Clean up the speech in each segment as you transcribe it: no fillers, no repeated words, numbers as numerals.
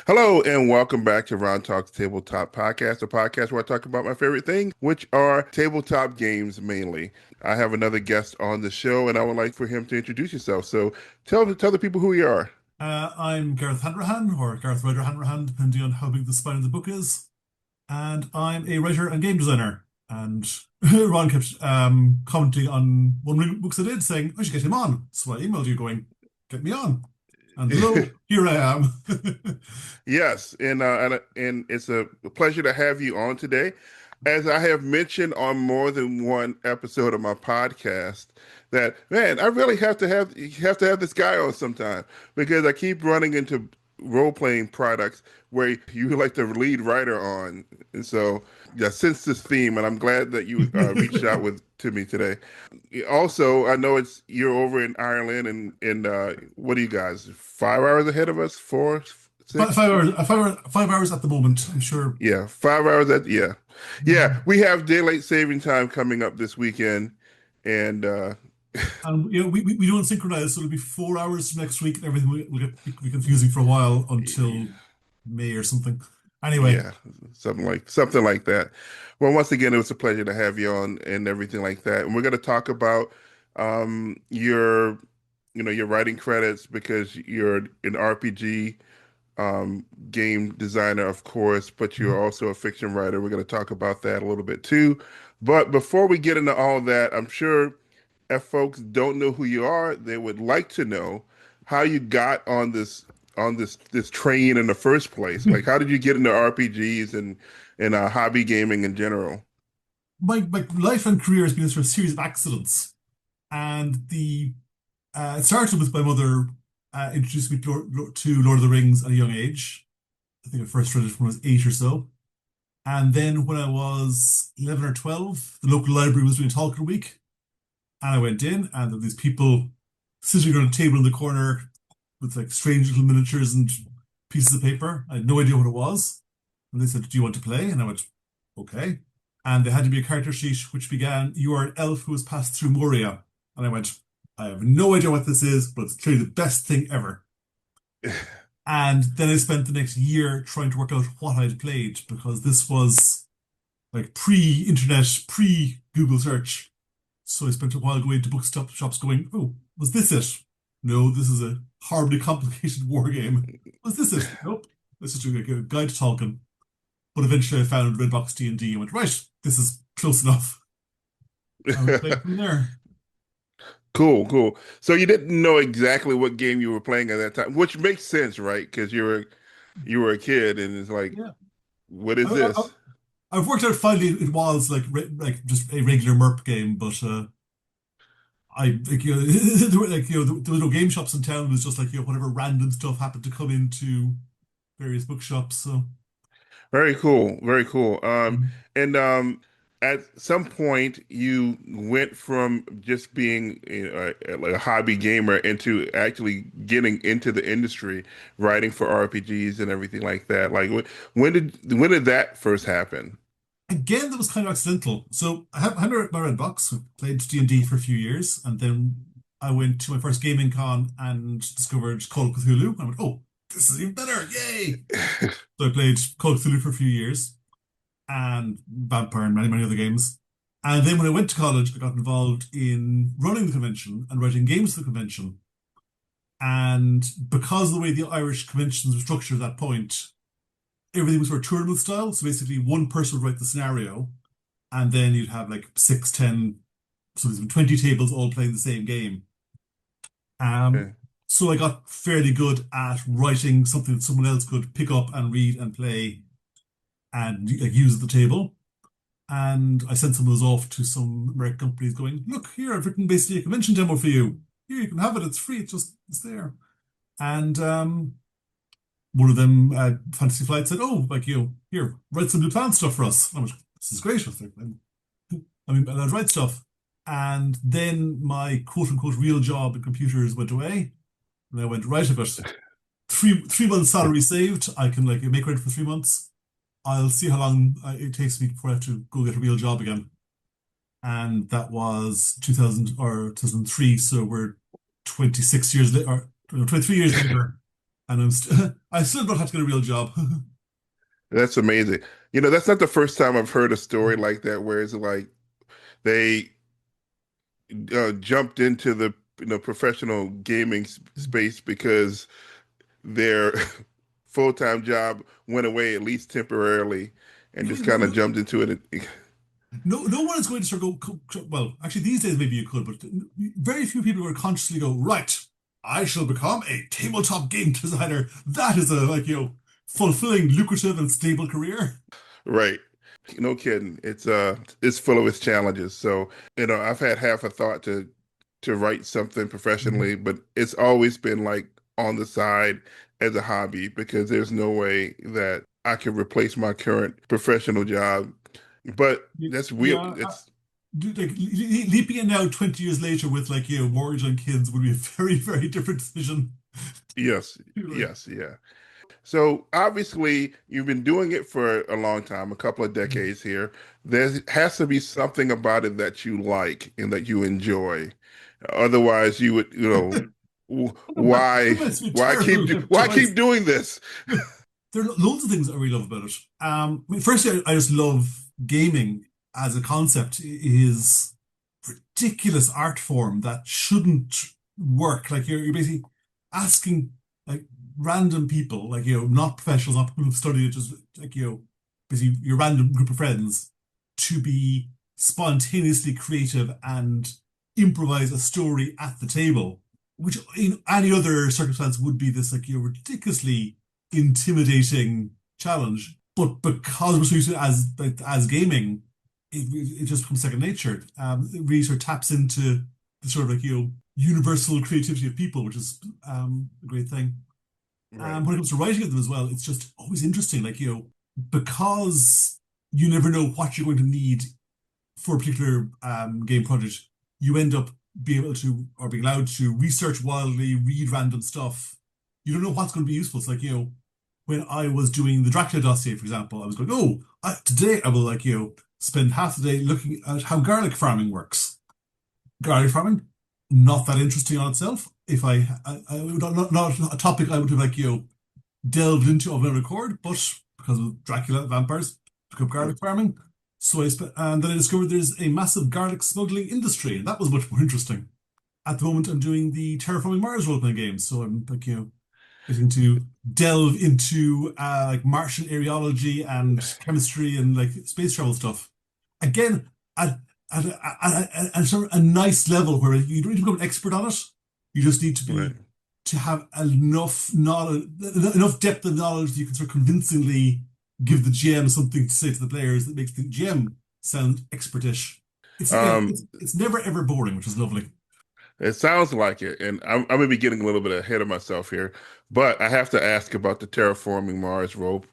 Hello and welcome back to Ron Talks Tabletop Podcast, a podcast where I talk about my favorite things, which are tabletop games mainly. I have another guest on the show, and I would like for him to introduce yourself. So tell the people who you are. I'm Gareth Hanrahan, or Gareth Ryder Hanrahan, depending on how big the spine of the book is. And I'm a writer and game designer. And Ron kept commenting on one of the books I did, saying, I should get him on. So I emailed you going, get me on. And lo, here I am. Yes, and it's a pleasure to have you on today. As I have mentioned on more than one episode of my podcast, that man, I really have to have this guy on sometime because I keep running into role playing products where you like the lead writer on, and so yeah, since this theme, and I'm glad that you reached out with to me today. Also, I know you're over in Ireland, and what are you guys? 5 hours ahead of us? Four, Five, six? 5 hours, 5 hours at the moment, I'm sure. Yeah, 5 hours. Yeah. We have daylight saving time coming up this weekend, and And we don't synchronize, so it'll be 4 hours next week, and everything will be confusing for a while until May or something. Anyway, yeah, something like that. Well, once again, it was a pleasure to have you on and everything like that. And we're going to talk about your, your writing credits because you're an RPG game designer, of course, but you're also a fiction writer. We're going to talk about that a little bit too. But before we get into all that, I'm sure if folks don't know who you are, they would like to know how you got on this train in the first place. Like, how did you get into RPGs and hobby gaming in general? my life and career has been a sort of series of accidents, and the it started with my mother introduced me to Lord of the Rings at a young age. I think I first read it when I was 8 or so, and then when I was 11 or 12, the local library was doing Tolkien Week, and I went in, and there were these people sitting around a table in the corner with like strange little miniatures and pieces of paper. I had no idea what it was, and they said, "Do you want to play?" And I went, "Okay." And they had to be a character sheet which began, "You are an elf who has passed through Moria." And I went, "I have no idea what this is, but it's clearly the best thing ever." And then I spent the next year trying to work out what I'd played because this was like pre-internet, pre-Google search. So I spent a while going to bookstop shops going, "Oh, was this it? No, this is a horribly complicated war game. Was this it? Nope. This is like a guide to Tolkien." But eventually I found Redbox D&D and went, right, this is close enough. I was playing from there. Cool, cool. So you didn't know exactly what game you were playing at that time, which makes sense, right? Because you were a kid, and it's like, Yeah. what I, is I, this? I've worked out finally it was like just a regular MERP game, but I like there were there were no game shops in town. It was just like whatever random stuff happened to come into various bookshops. So Very cool, very cool. Mhm. And at some point, you went from just being like a hobby gamer into actually getting into the industry, writing for RPGs and everything like that. Like, when did that first happen? Again, that was kind of accidental. So I had my red box, played D&D for a few years, and then I went to my first gaming con and discovered Call of Cthulhu. I went, oh, this is even better! Yay! So I played Call of Cthulhu for a few years and Vampire and many other games. And then when I went to college, I got involved in running the convention and writing games for the convention. And because of the way the Irish conventions were structured at that point, everything was sort of tournament style. So basically, one person would write the scenario, and then you'd have like six, 10, so there's 20 tables all playing the same game. Um, Okay. so I got fairly good at writing something that someone else could pick up and read and play and like, use at the table. And I sent some of those off to some American companies going, look, here, I've written basically a convention demo for you. Here, you can have it. It's free. It's there. And one of them, Fantasy Flight, said, oh, like, here, write some new plan stuff for us. And I was, this is great. I was like, I mean, I'd write stuff. And then my quote unquote real job in computers went away. And I went, right, I've got three months salary saved. I can like make rent for 3 months. I'll see how long it takes me before I have to go get a real job again. And that was 2000 or 2003. So we're 26 years later, or no, 23 years later. and I still don't have to get a real job. That's amazing. That's not the first time I've heard a story like that where it's like they jumped into the professional gaming space because their full-time job went away at least temporarily and You just know, kind of jumped into it. no one is going to sort of well, actually, these days maybe you could, but very few people are consciously go, right, I shall become a tabletop game designer. That is a, like, fulfilling, lucrative, and stable career. Right. No kidding. It's full of its challenges. So, I've had half a thought to write something professionally, but it's always been like on the side as a hobby because there's no way that I can replace my current professional job. But that's weird. Yeah, It's like leaping in now 20 years later with, like, mortgage on kids would be a very, very different decision. yes, Like, yes, yeah. So obviously you've been doing it for a long time, a couple of decades here. There has to be something about it that you like and that you enjoy. Otherwise, you would, that must be a terrible why choice. keep doing this? There are loads of things I really love about it. I mean, firstly, I just love gaming as a concept. Is ridiculous art form that shouldn't work. Like, you're basically asking, like, random people, like, not professionals, not people who've studied it, just like, basically your random group of friends to be spontaneously creative and improvise a story at the table, which in any other circumstance would be this, like, ridiculously intimidating challenge. But because we're so used to it as, like, as gaming, it just becomes second nature. It really sort of taps into the sort of, like, universal creativity of people, which is a great thing. Right. When it comes to writing of them as well, it's just always interesting. Like, because you never know what you're going to need for a particular game project, you end up being able to, or being allowed to, research wildly, read random stuff. You don't know what's going to be useful. It's like, when I was doing the Dracula dossier, for example, I was going, oh, today I will, like, spend half the day looking at how garlic farming works. Garlic farming, not that interesting on itself. If I would not a topic I would have, like, delved into of my own accord, but because of Dracula vampires, took up garlic farming. So and then I discovered there's a massive garlic smuggling industry, and that was much more interesting. At the moment, I'm doing the Terraforming Mars role-playing game, so I'm, like, getting to delve into, like, Martian areology and chemistry and, like, space travel stuff. Again, at sort of a nice level where you don't need to become an expert on it. You just need to Right. be to have enough knowledge, enough depth of knowledge that you can sort of convincingly give the GM something to say to the players that makes the GM sound expertish. It's again, Um, it's never ever boring, which is lovely. it sounds like it, and I may be getting a little bit ahead of myself here, but I have to ask about the Terraforming Mars role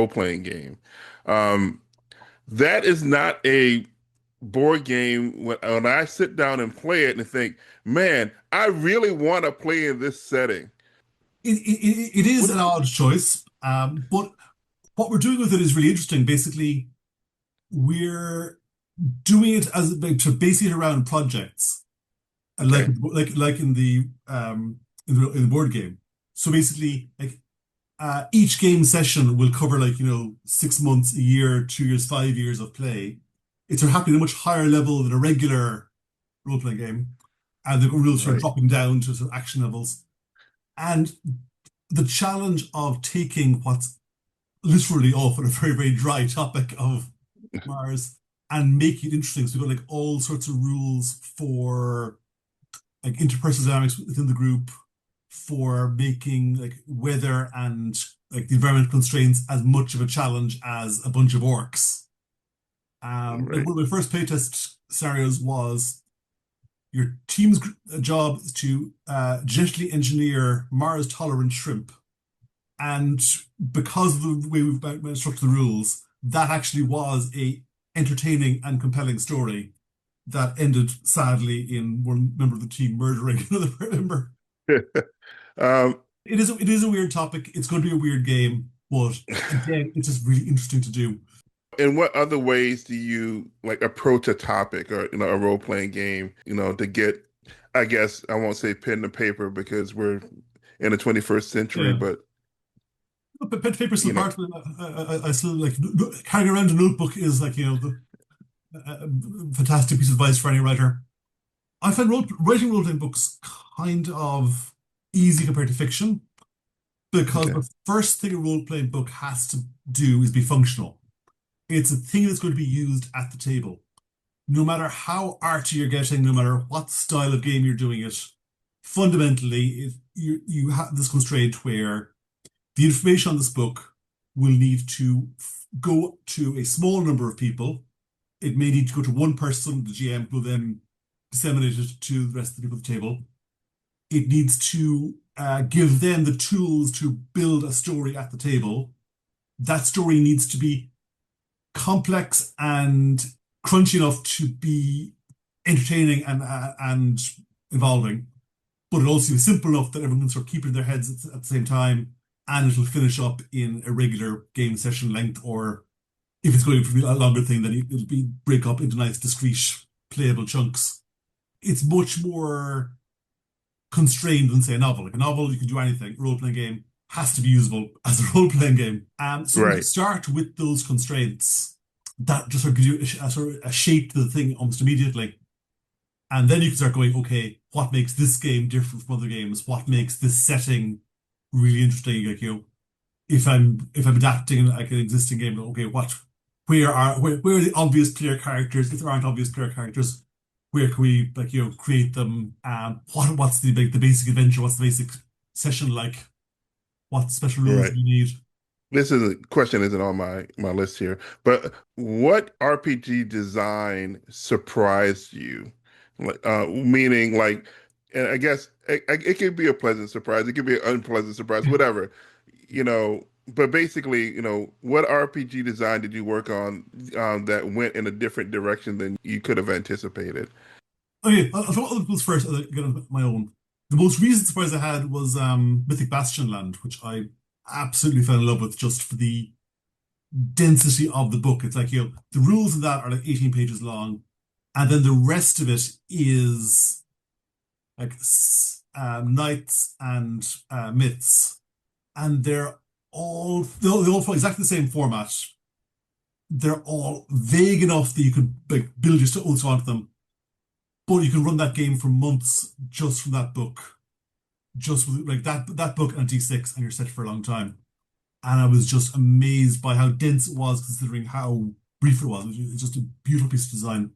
playing game. Um, that is not a board game when I sit down and play it and think, man, I really want to play in this setting. It is What? an odd choice, but what we're doing with it is really interesting. Basically, we're doing it as, like, to base it around projects, and like Okay, like in the board game. So basically, like, each game session will cover, like, 6 months, a year, 2 years, 5 years of play. It's happening at a much higher level than a regular role-playing game, and the rules are right. dropping down to sort of action levels. And the challenge of taking what's literally often a very, very dry topic of Mars and making it interesting. So we've got, like, all sorts of rules for, like, interpersonal dynamics within the group, for making, like, weather and, like, the environmental constraints as much of a challenge as a bunch of orcs. Like, Right. one of my first playtest scenarios was your team's job is to genetically engineer Mars tolerant shrimp. And because of the way we've structured the rules, that actually was a entertaining and compelling story that ended sadly in one member of the team murdering another member. Um, It is a weird topic. It's going to be a weird game, but again, it's just really interesting to do. in what other ways do you like approach a topic or a role playing game, to get, I guess I won't say pen to paper because we're in the 21st century, Yeah. but But pen to paper is still you know, part of it. I still like carrying around a notebook is like, the uh, fantastic piece of advice for any writer. I find writing role-playing books kind of easy compared to fiction because okay, the first thing a role-playing book has to do is be functional. It's a thing that's going to be used at the table. No matter how arty you're getting, no matter what style of game you're doing it, fundamentally, you have this constraint where the information on this book will need to go to a small number of people. It may need to go to one person, the GM, who will then disseminate it to the rest of the people at the table. It needs to give them the tools to build a story at the table. That story needs to be complex and crunchy enough to be entertaining and involving, but it also be simple enough that everyone can sort of keep it in their heads at the same time, and it'll finish up in a regular game session length, or if it's going to be a longer thing, then it'll be break up into nice, discrete, playable chunks. It's much more constrained than say a novel. Like a novel, you can do anything. A role-playing game has to be usable as a role-playing game. So when you right, start with those constraints, that just sort of gives you a sort of a shape to the thing almost immediately. And then you can start going, okay, what makes this game different from other games? What makes this setting really interesting? Like, if I'm adapting like an existing game, okay, where are the obvious player characters? If there aren't obvious player characters, where can we like create them? What's the basic adventure? What's the basic session like? What special rules right. do you need? This is a question isn't on my list here, but what RPG design surprised you? Like, meaning like, and I guess it could be a pleasant surprise, it could be an unpleasant surprise, whatever, But basically, what RPG design did you work on that went in a different direction than you could have anticipated? Okay, I'll talk about other people's first. I'll get on my own. The most recent surprise I had was Mythic Bastion Land, which I absolutely fell in love with just for the density of the book. It's like, the rules of that are like 18 pages long, and then the rest of it is like knights and myths, and they all follow exactly the same format. They're all vague enough that you could like build your stuff onto them, but you can run that game for months just from that book, just with like that book and a D6, and you're set for a long time. And I was just amazed by how dense it was, considering how brief it was. It's just a beautiful piece of design.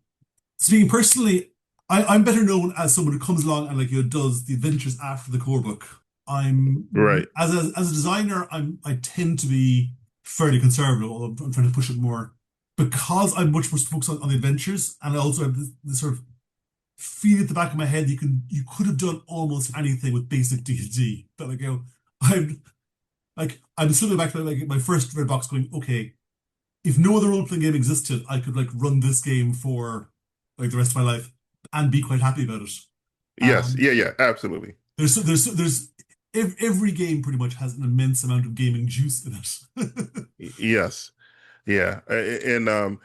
Speaking personally, I'm better known as someone who comes along and like does the adventures after the core book. Right. As a designer, I tend to be fairly conservative, although I'm trying to push it more because I'm much more focused on the adventures, and I also have this sort of feel at the back of my head you could have done almost anything with basic D&D. But like I'm I'm still back to like my first red box going, okay, if no other role-playing game existed, I could like run this game for like the rest of my life and be quite happy about it. Yes. Um, Yeah. Yeah. Absolutely. there's every game pretty much has an immense amount of gaming juice in it. Yes. Yeah, and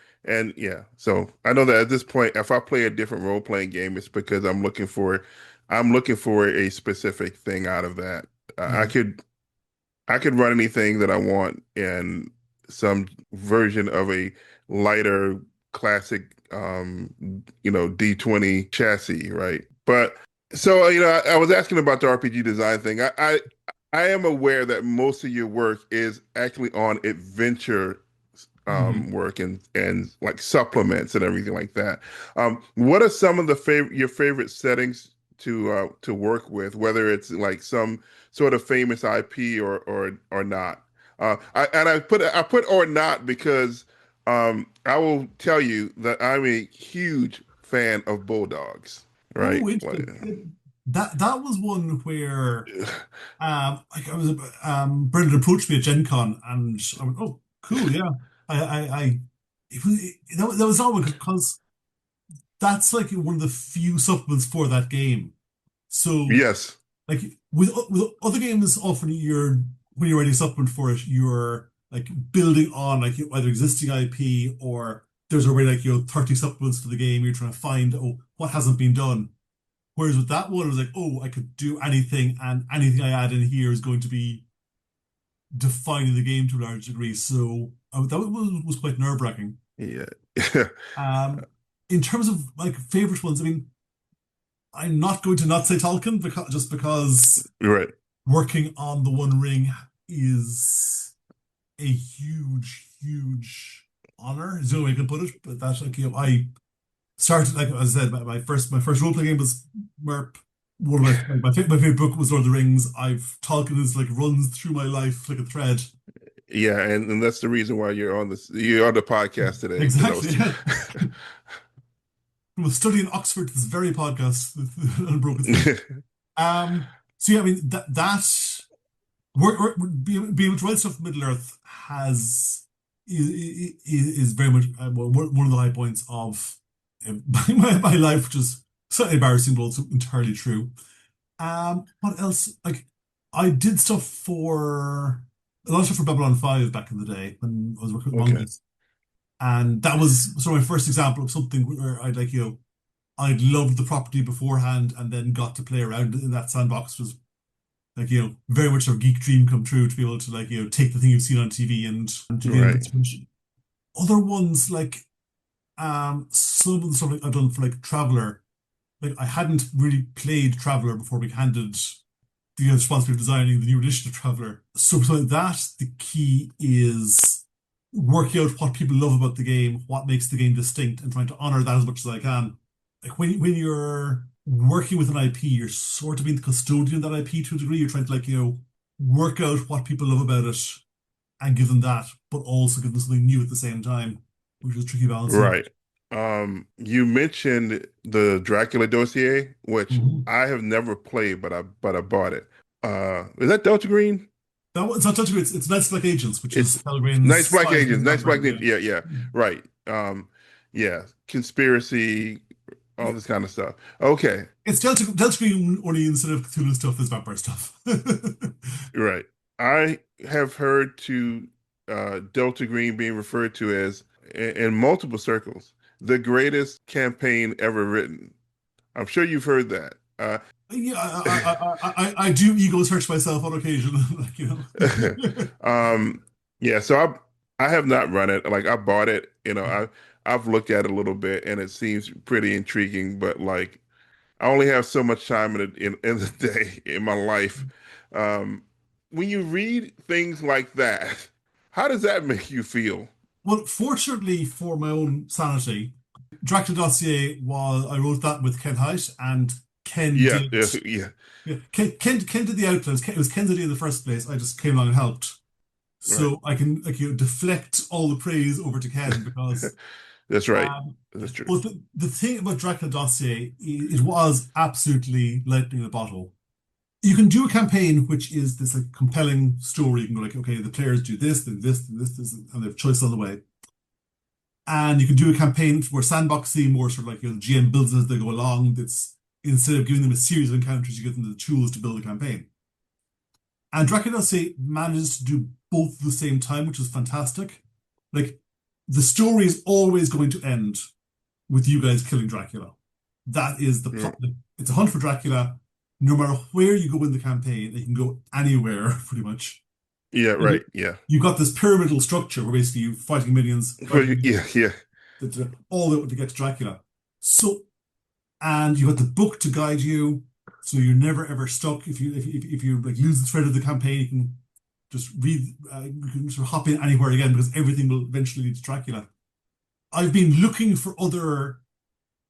yeah. So I know that at this point, if I play a different role playing game, it's because I'm looking for a specific thing out of that. I Yeah. could run anything that I want in some version of a lighter classic, D20 chassis, right? But so I was asking about the RPG design thing. I am aware that most of your work is actually on adventure Mhm. work and like supplements and everything like that. What are some of your favorite settings to work with, whether it's like some sort of famous IP or not? I put or not because I will tell you that I'm a huge fan of bulldogs, right? Oh, interesting. That was one where like Brendan approached me at Gen Con, and I went, "Oh, cool, yeah." I that was all because that's like one of the few supplements for that game. So, Yes, like with other games, often when you're writing a supplement for it, you're like building on like either existing IP, or there's already like 30 supplements to the game. You're trying to find, oh, what hasn't been done. Whereas with that one, it was like, oh, I could do anything, and anything I add in here is going to be defining the game to a large degree. So that was quite nerve-wracking. Yeah. Um, in terms of like favorite ones, I mean, I'm not going to not say Tolkien because Right. working on the One Ring is a huge, huge honor. Is the only way I can put it. But that's like I started like as I said, my first role playing game was Merp. One of my favorite book was Lord of the Rings. I've Tolkien is like runs through my life like a thread. Yeah, and that's the reason why you're on the podcast today, because I was Exactly. From a study in Oxford to this very podcast with Unbroken Sleep. So yeah, I mean that being able to write stuff from Middle Earth is very much one of the high points of my life, which is slightly embarrassing, but also entirely true. What else? Like, I did stuff for a lot of stuff for Babylon 5 back in the day when I was working with Okay. monkeys. And that was sort of my first example of something where I'd loved the property beforehand and then got to play around in that sandbox. Was like, very much a geek dream come true to be able to like, take the thing you've seen on TV and to be able Right. to other ones like some of the stuff like I've done for like Traveller. Like I hadn't really played Traveller before we handed the responsibility of designing the new edition of Traveller. So for something like that, the key is working out what people love about the game, what makes the game distinct, and trying to honor that as much as I can. Like when you're working with an IP, you're sort of being the custodian of that IP to a degree. You're trying to like, work out what people love about it and give them that, but also give them something new at the same time, which is a tricky balancing act. Right. You mentioned the Dracula dossier, which Mhm. I have never played, but I bought it. Is that Delta Green? Now, it's not touching it's Knights Black Agents, which It's is Nice Pellegrin's Black spy Agents, against Nice Black vampires. Ninja. Yeah. Yeah, yeah, right. Yeah, conspiracy, all Yeah. this kind of stuff. Okay, It's Delta Green only instead of Cthulhu stuff is vampire stuff. right. I have heard to Delta Green being referred to as, in multiple circles, the greatest campaign ever written. I'm sure you've heard that. Yeah, I do ego search myself on occasion, like um, yeah, so I have not run it. Like I bought it, I've looked at it a little bit and it seems pretty intriguing, but like I only have so much time in the day in my life. Um, when you read things like that, how does that make you feel? Well, fortunately for my own sanity, Dracula Dossier was I wrote that with Ken Hite, and Ken Yeah, did yeah, yeah, yeah, Ken did the outlaws. It was Ken's idea in the first place. I just came along and helped. right. So I can like deflect all the praise over to Ken because That's right. um That's true. but the thing about Dracula Dossier, it was absolutely lightning in a bottle. You can do a campaign which is this like compelling story. You can go like, okay, the players do this, then this, and they have choice on the way. And you can do a campaign where sandboxy, more sort of like the GM builds as they go along. That's instead of giving them a series of encounters, you give them the tools to build a campaign. And Dracula say manages to do both at the same time, which is fantastic. Like the story is always going to end with you guys killing Dracula. That is the Yeah, plot. It's a hunt for Dracula. No matter where you go in the campaign, you can go anywhere pretty much. yeah, And right. Yeah. you've got this pyramidal structure where basically you're fighting minions, Well, fighting yeah, minions, yeah. all the way to get to Dracula. So, and you've got the book to guide you, so you're never ever stuck. If you like lose the thread of the campaign, you can just read, you can sort of hop in anywhere again because everything will eventually lead to Dracula. I've been looking for other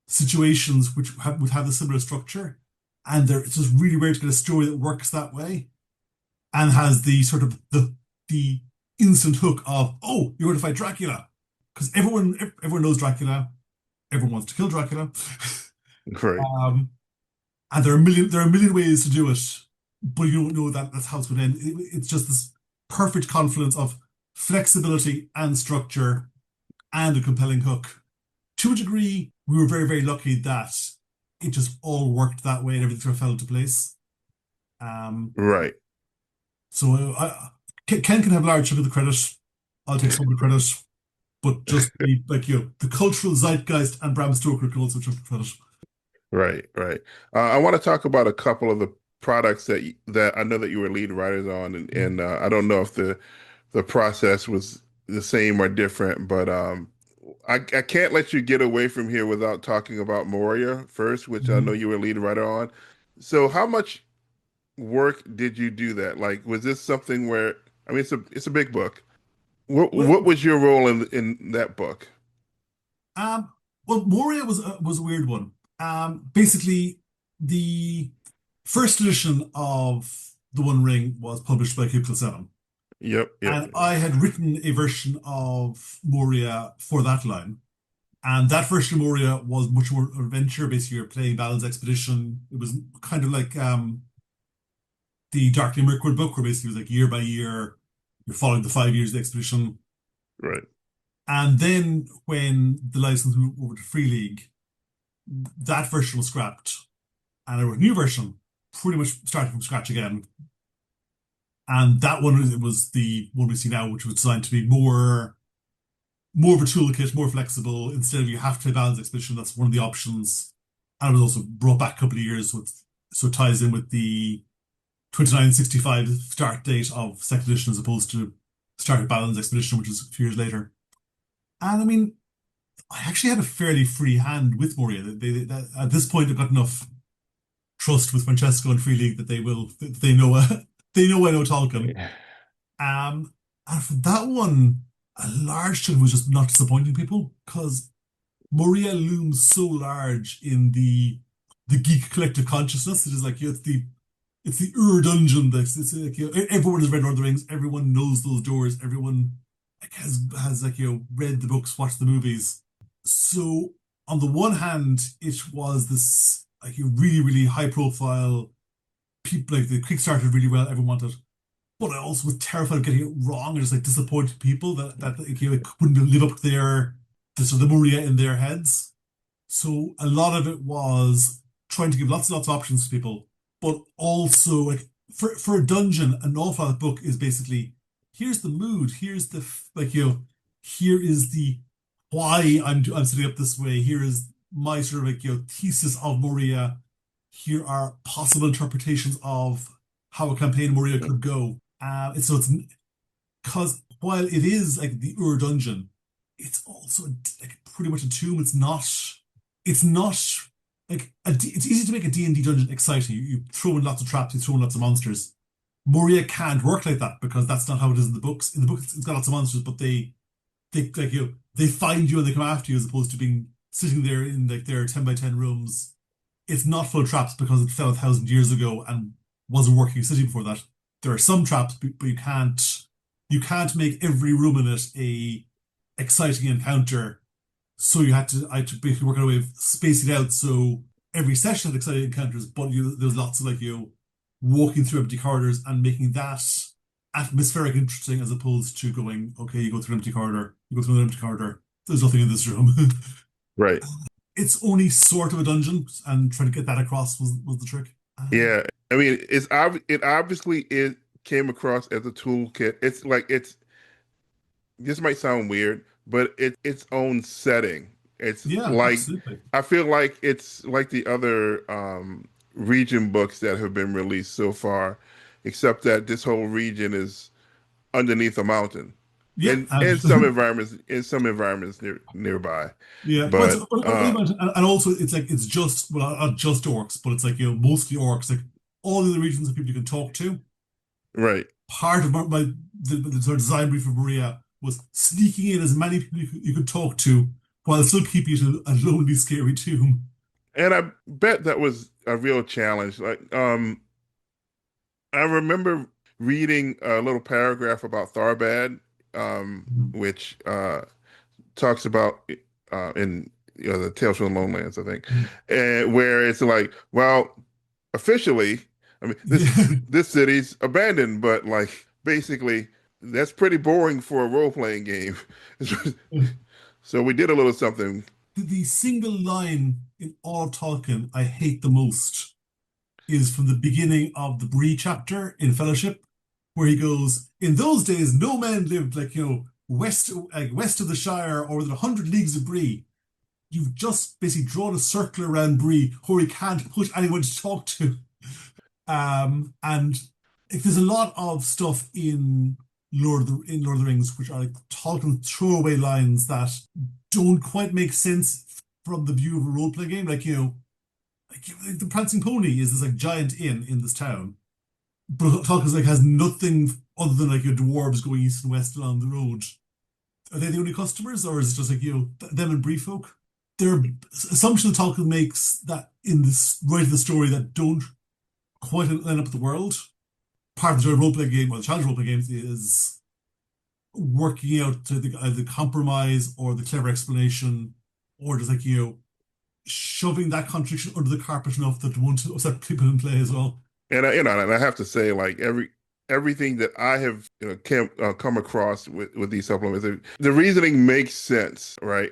situations which would have a similar structure, and it's just really rare to get a story that works that way and has the sort of the instant hook of oh you're going to fight Dracula because everyone knows Dracula, everyone wants to kill Dracula, Right, um, and there are a million ways to do it, but you don't know that that's how it's going to end. It's just this perfect confluence of flexibility and structure and a compelling hook. To a degree, we were very, very lucky that it just all worked that way and everything sort of fell into place. Um, right. so Ken can have a large chunk of the credit. I'll take some of the credit, but just the like the cultural zeitgeist and Bram Stoker can also take the credit. Right, right. I want to talk about a couple of the products that I know that you were lead writers on, and I don't know if the process was the same or different, but I can't let you get away from here without talking about Moria first, which I know Mhm. you were lead writer on. So how much work did you do that? Like, was this something where, I mean, it's a big book. What Well, was your role in that book? um, well, Moria was a weird one. Basically, the first edition of The One Ring was published by Kipling 7, Yep, yep. and I had written a version of Moria for that line. And that version of Moria was much more adventure. Basically, you're playing Balin's Expedition. It was kind of like the Darkly Mirkwood book, where basically it was like year by year, you're following the 5 years of the expedition. Right. And then when the license moved over to Free League, that version was scrapped, and I wrote a new version, pretty much starting from scratch again. And that one was the one we see now, which was designed to be more of a toolkit, more flexible. Instead of you have to play Balin's Expedition, that's one of the options. And it was also brought back a couple of years with, so it ties in with the 2965 start date of second edition as opposed to start at Balin's Expedition, which is a few years later. And I mean, I actually had a fairly free hand with Moria. That at this point, I've got enough trust with Francesco and Free League that they know they know I know Tolkien. And for that one, a large chunk was just not disappointing people because Moria looms so large in the geek collective consciousness. It is like it's the Ur dungeon. It's like everyone has read Lord of the Rings. Everyone knows those doors. Everyone like has like read the books, watched the movies. So on the one hand, it was this like a really high profile people like the Kickstarter really well. Everyone wanted, but I also was terrified of getting it wrong and just like disappointing people that like, like, wouldn't live up to their the sort of the Maria in their heads. So a lot of it was trying to give lots and lots of options to people, but also like for a dungeon, an awful lot of the book is basically here's the mood, here's the like here is the why I'm setting up this way. Here is my sort of like thesis of Moria. Here are possible interpretations of how a campaign Moria could go. And so it's because while it is like the Ur dungeon, it's also like pretty much a tomb. It's not like it's easy to make a D&D dungeon exciting. You throw in lots of traps, you throw in lots of monsters. Moria can't work like that because that's not how it is in the books. In the book, it's got lots of monsters, but they like they find you and they come after you as opposed to being sitting there in like their 10 by 10 rooms. It's not full of traps because it fell 1,000 years ago and wasn't working city before that. There are some traps, but you can't make every room in it a exciting encounter. So I had to basically work out a way of spacing it out so every session had exciting encounters, but there's lots of like walking through empty corridors and making that atmospheric interesting as opposed to going, okay, you go through an empty corridor, you go through an empty corridor. There's nothing in this room. Right. It's only sort of a dungeon, and trying to get that across was the trick. Yeah. I mean, it obviously it came across as a toolkit. It's like it's this might sound weird, but it's its own setting. It's Yeah, like absolutely. I feel like it's like the other region books that have been released so far, except that this whole region is underneath a mountain. Yeah, In some environments nearby. yeah, but, But and also it's like it's just well not just orcs, but it's like mostly orcs. Like all the other regions of people you can talk to. right. Part of the sort of design brief for Maria was sneaking in as many people you could talk to while still keeping it a lonely, scary tomb. And I bet that was a real challenge. Like I remember reading a little paragraph about Tharbad, which talks about in the Tales from the Lowlands, I think, and where it's like, well, officially, I mean, Yeah. this city's abandoned, but like basically, that's pretty boring for a role playing game. So we did a little something, The single line in all of Tolkien I hate the most is from the beginning of the Bree chapter in Fellowship, where he goes, "In those days, no man lived like west of the Shire or within 100 leagues of Bree." you've just basically drawn a circle around Bree where he can't put anyone to talk to. And like, there's a lot of stuff in Lord of the Rings which are like talking throwaway lines that don't quite make sense from the view of a role playing game. Like the Prancing Pony is this like giant inn in this town, but Tolkien's like has nothing other than like your dwarves going east and west along the road. Are they the only customers, or is it just like them and Bree folk? There are assumptions Tolkien makes that in this right of the story that don't quite line up with the world. Part of the joy of role playing game or the challenge role playing games is working out to the compromise or the clever explanation, or just like shoving that contradiction under the carpet enough that it won't upset people in play as well. And and I have to say, like everything that I have come across with these supplements, the reasoning makes sense, right?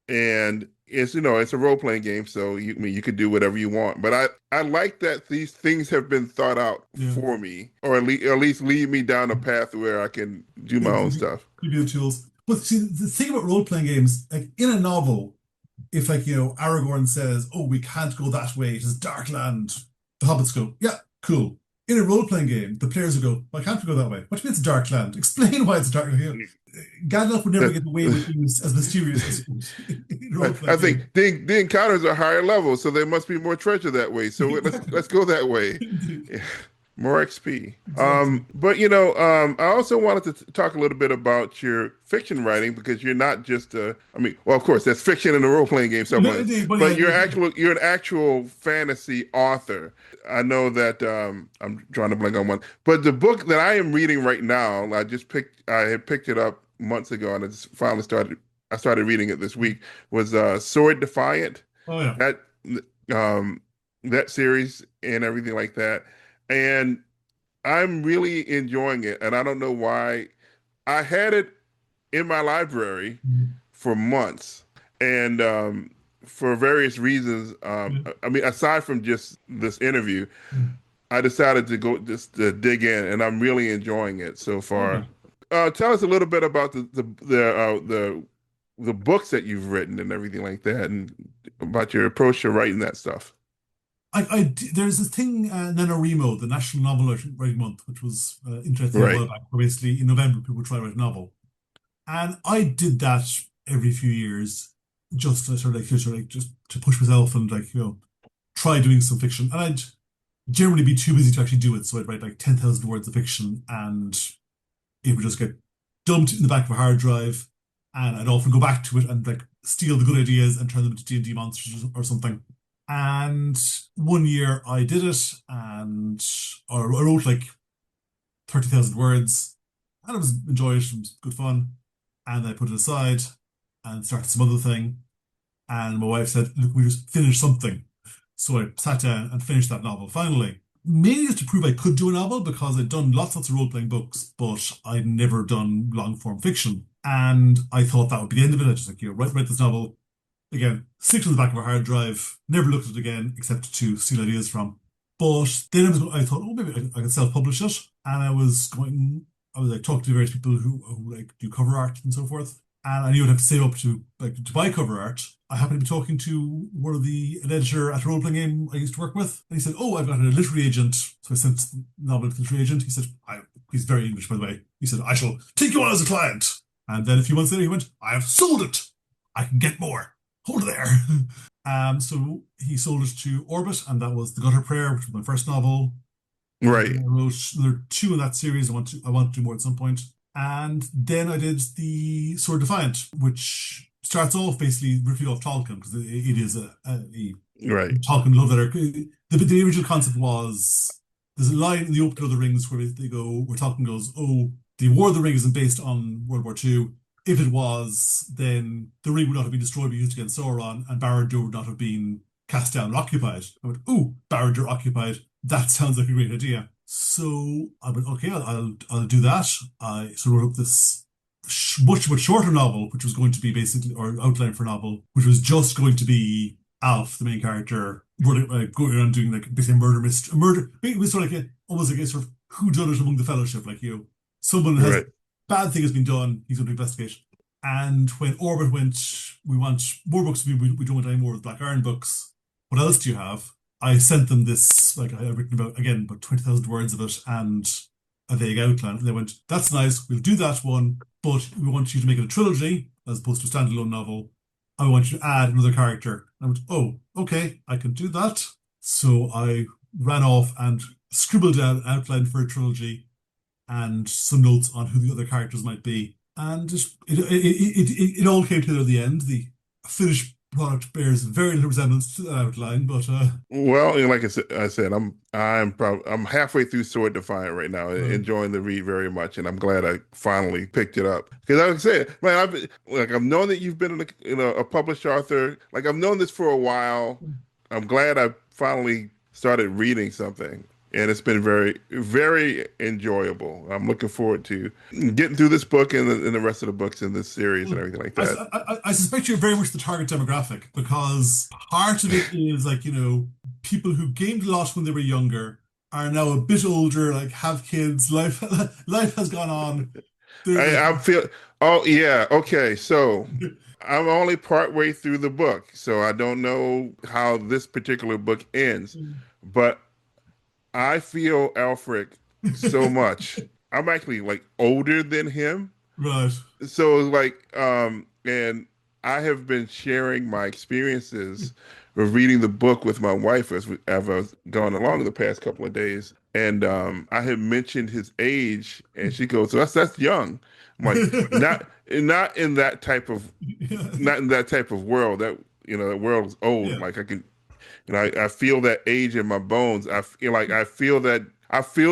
And it's it's a role playing game, so I mean you could do whatever you want. But I like that these things have been thought out Yeah. for me, or at least lead me down a path where I can do my Yeah, own stuff. give you the tools. But see, the thing about role playing games, like in a novel, if like Aragorn says, "Oh, we can't go that way. It is dark land," the hobbits go, "Yeah, cool." In a role playing game, the players will go, "Why can't we go that way? What do you mean it's a dark land? Explain why it's a dark land." Gandalf would never That- get away with being as mysterious as in a role I playing think game. the encounters are higher level, so there must be more treasure that way. So let's go that way. Indeed. Yeah, more XP. Exactly. But I also wanted to talk a little bit about your fiction writing because you're not just I mean, well, of course, that's fiction in a role-playing game No, supplement, indeed, but but yeah, you're an actual fantasy author. I know that I'm drawing a blank on one, but the book that I am reading right now, I had picked it up months ago, and I started reading it this week. Was Sword Defiant, oh yeah. that um that series and everything like that, and I'm really enjoying it, and I don't know why. I had it in my library Mm, for months, and for various reasons, yeah, I mean, aside from just this interview, mm. I decided to go just to dig in, and I'm really enjoying it so far. Okay. Tell us a little bit about the books that you've written and everything like that, and about your approach to writing that stuff. There's this thing, NaNoWriMo, the National Novel Writing Month, which was interesting a while Right, back, where basically in November people try to write a novel. And I did that every few years just to just to push myself and try doing some fiction. And I'd generally be too busy to actually do it. So I'd write like 10,000 words of fiction and it would just get dumped in the back of a hard drive. And I'd often go back to it and like steal the good ideas and turn them into D&D monsters or something. And one year I did it and or I wrote like 30,000 words and I was enjoyed it. It was good fun. And I put it aside and started some other thing. And my wife said, "Look, we just finished something." So I sat down and finished that novel finally. Mainly just to prove I could do a novel because I'd done lots of role-playing books, but I'd never done long-form fiction. And I thought that would be the end of it. I just like, write this novel again, stick to the back of a hard drive, never looked at it again except to steal ideas from. But then I thought, oh, maybe I could self-publish it. And I was like talking to various people who like do cover art and so forth. And I knew I'd have to save up to buy cover art. I happened to be talking to an editor at a role playing game I used to work with, and he said, "Oh, I've got a literary agent." So I sent the novel to the literary agent. He said, "He's very English, by the way." He said, "I shall take you on as a client." And then a few months later, he went, "I have sold it. I can get more. Hold it there." So he sold it to Orbit, and that was The Gutter Prayer, which was my first novel. And then right, I wrote there are two in that series. I want to do more at some point. And then I did the Sword Defiant, which starts off basically riffing off Tolkien because it is a right, Tolkien love letter. The original concept was there's a line in the opening of the Rings where they go, where Tolkien goes, "Oh, the War of the Ring isn't based on World War II. If it was, then the ring would not have been destroyed, but used against Sauron, and Barad-dûr would not have been cast down and occupied." I went, "Ooh, Barad-dûr occupied. That sounds like a great idea." So I went, "Okay, I'll do that." I sort of wrote up this much shorter novel, which was going to be basically or outline for a novel, which was just going to be Alf, the main character, going around doing like basically murder mystery, murder. It was sort of like almost like a sort of who done it among the Fellowship, like someone has right. bad thing has been done. He's going to investigate, And when Orbit went, we want more books. We don't want any more of the Black Iron books. What else do you have? I sent them this, like I had written about, again, about 20,000 words of it and a vague outline. And they went, that's nice. We'll do that one, but we want you to make it a trilogy as opposed to a standalone novel. I want you to add another character. I went, oh, okay, I can do that. So I ran off and scribbled down an outline for a trilogy and some notes on who the other characters might be. And it all came together at the end. The finished product bears very little resemblance to that outline, but Well, like I said, I'm halfway through Sword Defiant right now, uh, enjoying the read very much, and I'm glad I finally picked it up. Because like I said, man, I've known that you've been a published author. Like I've known this for a while. I'm glad I finally started reading something, and it's been very, very enjoyable. I'm looking forward to getting through this book and the rest of the books in this series and everything like that. I suspect you're very much the target demographic because part of it is like, people who gamed a lot when they were younger are now a bit older, like have kids, life life has gone on. They're like I feel. Oh yeah. Okay. So I'm only part way through the book, so I don't know how this particular book ends, but I feel Alfred so much. I'm actually like older than him, right. so like and I have been sharing my experiences of reading the book with my wife as I've gone along the past couple of days, and I had mentioned his age, and she goes, "So that's young." I'm like, not in that type of not in that type of world. That the world is old. Yeah. Like I can I feel that age in my bones. I feel like I feel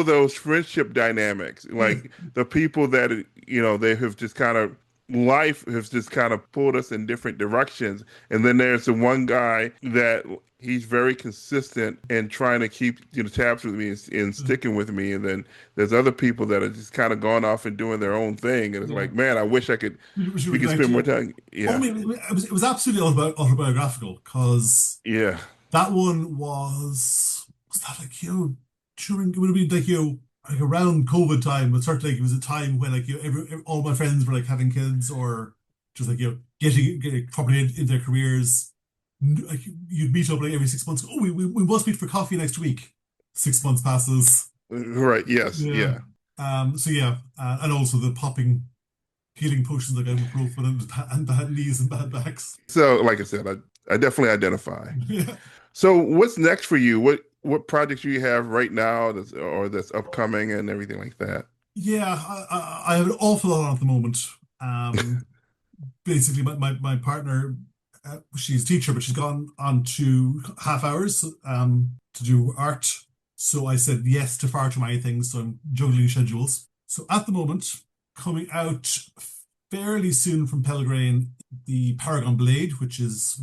those friendship dynamics. Like the people that they have just kind of life has just kind of pulled us in different directions. And then there's the one guy that he's very consistent and trying to keep tabs with me and sticking with me. And then there's other people that are just kind of gone off and doing their own thing. And it's Yeah. like, man, I wish I could Which you we would could like spend more to. time. Oh, I Yeah. mean, it was absolutely autobiographical because Yeah. that one was that like during it would have been like like around COVID time, but certainly like, it was a time when like all my friends were like having kids or just like getting properly in their careers. Like you'd meet up like every 6 months. Oh, we must meet for coffee next week. 6 months passes. Right. Yes. Yeah. Yeah. So yeah, and also the popping healing potions like ibuprofen and bad knees and bad backs. So, like I said, I definitely identify. Yeah. So, what's next for you? What projects do you have right now that's upcoming and everything like that? Yeah, I have an awful lot on at the moment. Um, Basically, my partner, she's a teacher, but she's gone on to half hours to do art. So I said yes to far too many things. So I'm juggling schedules. So at the moment, coming out fairly soon from Pelgrane, the Paragon Blade, which is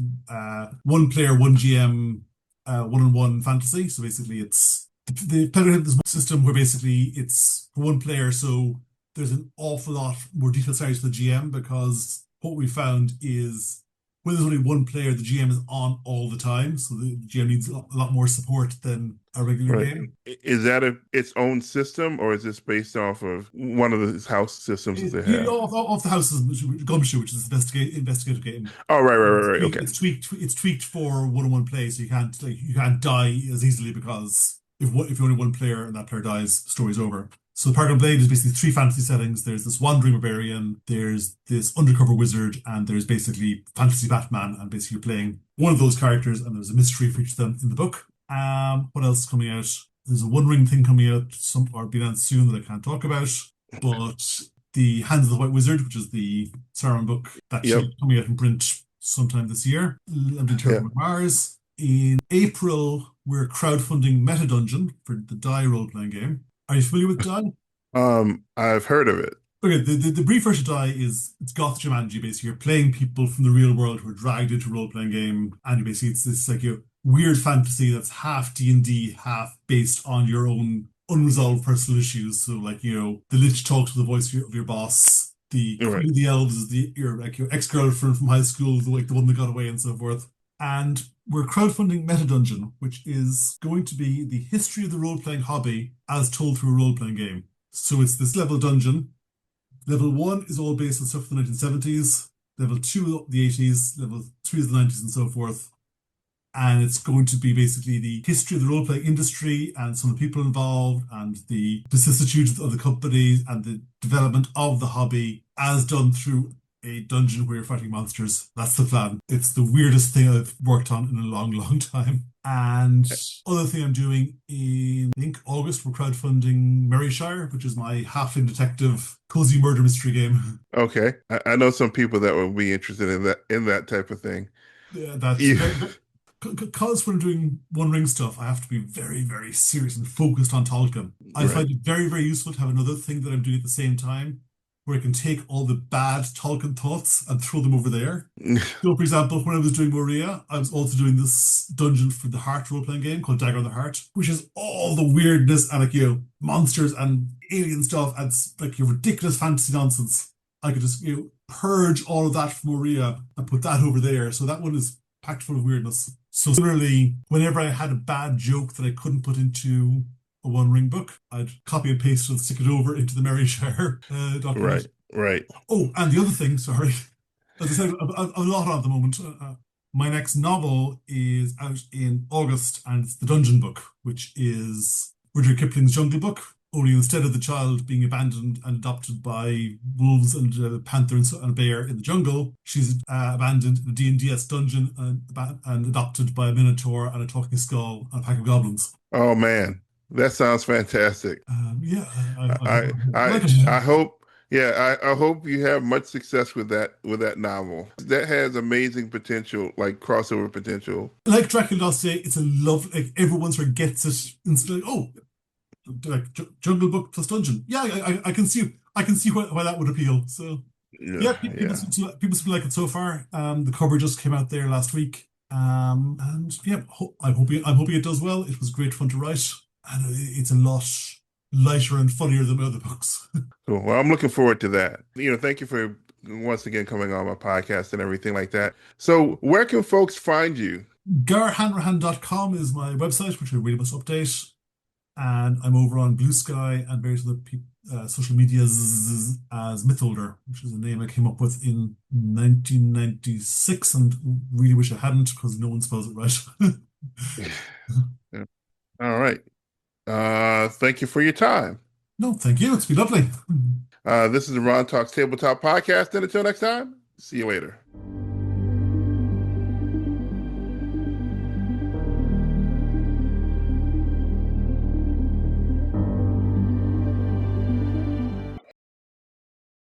one player, one GM, one-on-one fantasy. So basically, it's the Pelgrane is one system where basically it's for one player. So there's an awful lot more detailed side to the GM because what we found is when there's only one player, the GM is on all the time, so the GM needs a lot more support than a regular Right. game. Is that its own system, or is this based off of one of the house systems that they have? Off the houses, Gumshoe, which is the investigative game. Oh, right, right, right, right. Okay. It's tweaked for one-on-one play, so you can't die as easily because if you're only one player and that player dies, story's over. So the Paragon Blade is basically three fantasy settings. There's this wandering barbarian, there's this undercover wizard, and there's basically fantasy Batman. And basically you're playing one of those characters, and there's a mystery for each of them in the book. What else is coming out? There's a One Ring thing coming out, some or being announced soon that I can't talk about. But the Hands of the White Wizard, which is the Sauron book, that should Yep. be coming out in print sometime this year. Limited Yeah. Terraforming Mars. In April, we're crowdfunding Meta Dungeon for the Die role-playing game. Are you familiar with Die? I've heard of it. Okay, the brief version of Die is it's goth Jumanji, basically. You're playing people from the real world who are dragged into a role-playing game, and you basically it's this like weird fantasy that's half D&D, half based on your own unresolved personal issues. So like, the Lich talks to the voice of your boss, the Right. Queen of the Elves is your ex-girlfriend from high school, the one that got away and so forth. And we're crowdfunding Meta Dungeon, which is going to be the history of the role-playing hobby as told through a role-playing game. So it's this level dungeon. Level one is all based on stuff from the 1970s. level two the 80s, level three is the 90s, and so forth. And it's going to be basically the history of the role playing industry and some of the people involved and the vicissitudes of the companies and the development of the hobby as done through a dungeon where you're fighting monsters. That's the plan. It's the weirdest thing I've worked on in a long, long time. And other thing I'm doing in, I think, August, we're crowdfunding Merryshire, which is my halfling detective cozy murder mystery game. Okay. I know some people that would be interested in that type of thing. Yeah, that's You, very, because when I'm doing One Ring stuff, I have to be very, very serious and focused on Tolkien. I right. find it very, very useful to have another thing that I'm doing at the same time, where I can take all the bad Tolkien thoughts and throw them over there. So, for example, when I was doing Moria, I was also doing this dungeon for the Heart role-playing game called Dagger on the Heart, which is all the weirdness and monsters and alien stuff and like your ridiculous fantasy nonsense. I could just purge all of that from Moria and put that over there. So that one is packed full of weirdness. So similarly, whenever I had a bad joke that I couldn't put into a One Ring book, I'd copy and paste it and stick it over into the Merryshire document. Right. Right. Oh, and the other thing, sorry, as I said, a lot on at the moment. My next novel is out in August, and it's the Dungeon Book, which is Rudyard Kipling's Jungle Book. Only instead of the child being abandoned and adopted by wolves and a panther and a bear in the jungle, she's abandoned in a D&DS dungeon and adopted by a minotaur and a talking skull and a pack of goblins. Oh man, that sounds fantastic. Yeah, I hope I I I like it. I hope I hope you have much success with that novel. That has amazing potential, like crossover potential. Like Dracula Lost Day, it's a love. Like everyone sort of gets it instantly. Oh, like Jungle Book plus Dungeon. Yeah, I can see. I can see why that would appeal. So Yeah, yeah, yeah. people seem to like it so far. The cover just came out there last week. And yeah, I'm hoping it does well. It was great fun to write, and it's a lot lighter and funnier than my other books. Cool. Well, I'm looking forward to that. Thank you for once again coming on my podcast and everything like that. So, where can folks find you? GarHanrahan.com is my website, which I really must update. And I'm over on Blue Sky and various other social medias as Mytholder, which is a name I came up with in 1996 and really wish I hadn't because no one spells it right. Yeah. All right. Thank you for your time. No, thank you. It's been lovely. This is the Ron Talks Tabletop Podcast, and until next time, see you later.